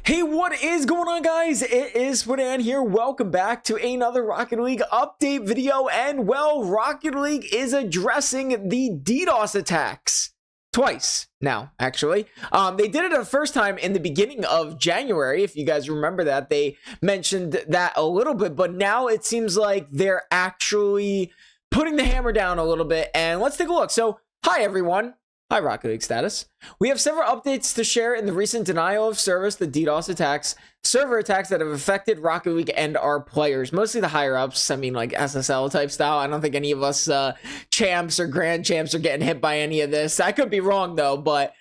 Hey, what is going on, guys? It is Swidan here. Welcome back to another Rocket League update video. And well, Rocket League is addressing the DDoS attacks twice now, actually. They did it the first time in the beginning of January. If you guys remember that, they mentioned that a little bit, but now it seems like they're actually putting the hammer down a little bit. And let's take a look. So, hi everyone. Hi, Rocket League status. We have several updates to share in the recent denial of service, the DDoS attacks, server attacks that have affected Rocket League and our players, mostly the higher ups. I mean, like SSL type style. I don't think any of us champs or grand champs are getting hit by any of this. I could be wrong though, but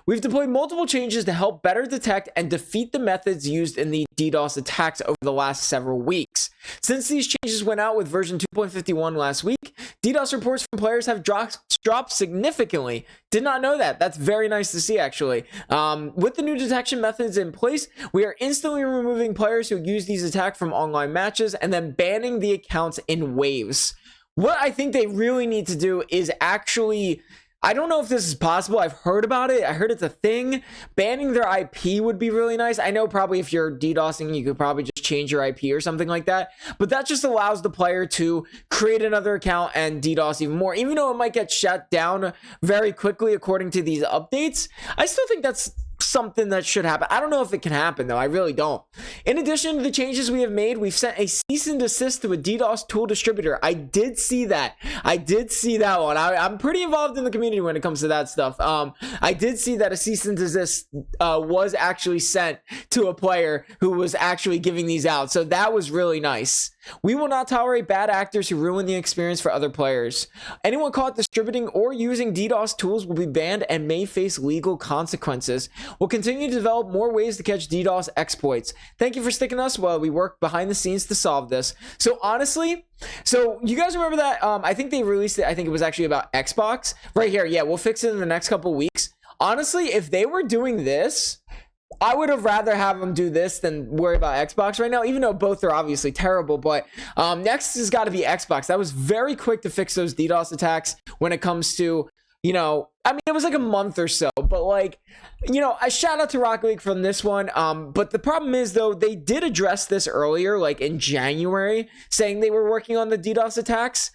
we've deployed multiple changes to help better detect and defeat the methods used in the DDoS attacks over the last several weeks. Since these changes went out with version 2.51 last week, DDoS reports from players have dropped significantly. Did not know that. That's very nice to see, actually. With the new detection methods in place, we are instantly removing players who use these attacks from online matches and then banning the accounts in waves. What I think they really need to do is actually... I don't know if this is possible. I've heard about it. I heard it's a thing. Banning their IP would be really nice. I know probably if you're DDoSing, you could probably just change your IP or something like that. But that just allows the player to create another account and DDoS even more. Even though it might get shut down very quickly according to these updates, I still think that's something that should happen. I don't know if it can happen though. I really don't. In addition to the changes we have made, we've sent a cease and desist to a DDoS tool distributor. I did see that. I did see that one. I'm pretty involved in the community when it comes to that stuff. I did see that a cease and desist was actually sent to a player who was actually giving these out. So that was really nice. We will not tolerate bad actors who ruin the experience for other players. Anyone caught distributing or using DDoS tools will be banned and may face legal consequences. We'll continue to develop more ways to catch DDoS exploits. Thank you for sticking us while we work behind the scenes to solve this. So honestly, so you guys remember that? I think they released it. I think it was actually about Xbox right here. Yeah, we'll fix it in the next couple weeks. Honestly, if they were doing this, I would have rather have them do this than worry about Xbox right now, even though both are obviously terrible. But next has got to be Xbox. That was very quick to fix those DDoS attacks when it comes to, you know, I mean, it was like a month or so, but like, you know, a shout out to Rocket League from this one. But the problem is though, they did address this earlier, like in January, saying they were working on the DDoS attacks.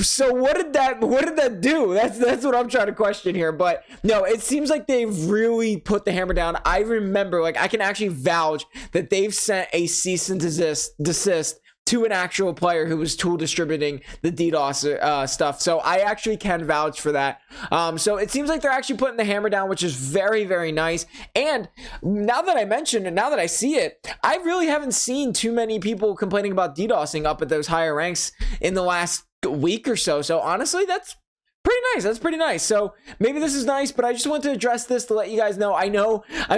So what did that do? That's what I'm trying to question here. But no, it seems like they've really put the hammer down. I remember, like, I can actually vouch that they've sent a cease and desist to an actual player who was tool distributing the DDoS stuff. So I actually can vouch for that. So it seems like they're actually putting the hammer down, which is very, very nice. And now that I mentioned it, now that I see it, I really haven't seen too many people complaining about DDoSing up at those higher ranks in the last week or so. So honestly, that's pretty nice. That's pretty nice. So maybe this is nice, but I just want to address this to let you guys know. I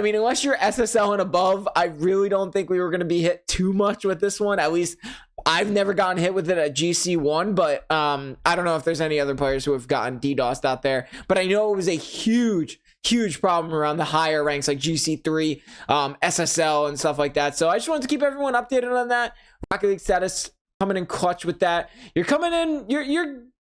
mean, unless you're SSL and above, I really don't think we were going to be hit too much with this one. At least I've never gotten hit with it at GC1, but I don't know if there's any other players who have gotten DDoSed out there, but I know it was a huge problem around the higher ranks like GC3, SSL and stuff like that. So I just wanted to keep everyone updated on that. Rocket League status coming in clutch with that. You're coming in, you're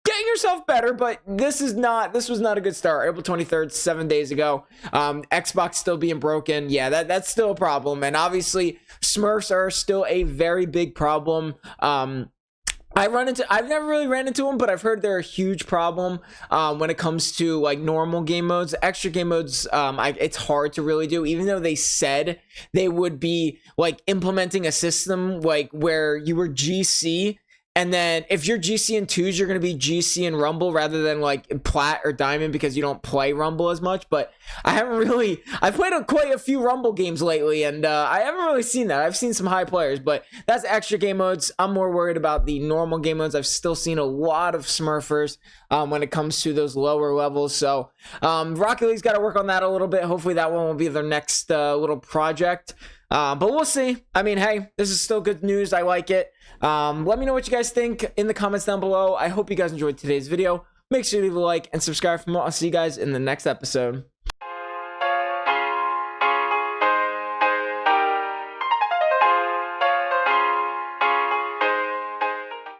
getting yourself better, but this was not a good start. April 23rd, 7 days ago. Xbox still being broken. Yeah, that's still a problem. And obviously Smurfs are still a very big problem. I've never really ran into them, but I've heard they're a huge problem when it comes to like normal game modes. Extra game modes, it's hard to really do, even though they said they would be like implementing a system like where you were GC. And then if you're GC in 2s, you're going to be GC in Rumble rather than like Plat or Diamond because you don't play Rumble as much. But I've played quite a few Rumble games lately, and I haven't really seen that. I've seen some high players, but that's extra game modes. I'm more worried about the normal game modes. I've still seen a lot of Smurfers when it comes to those lower levels. So Rocket League's got to work on that a little bit. Hopefully that one will be their next little project. But we'll see. I mean, hey, this is still good news. I like it. Let me know what you guys think in the comments down below. I hope you guys enjoyed today's video. Make sure to leave a like and subscribe for more. I'll see you guys in the next episode.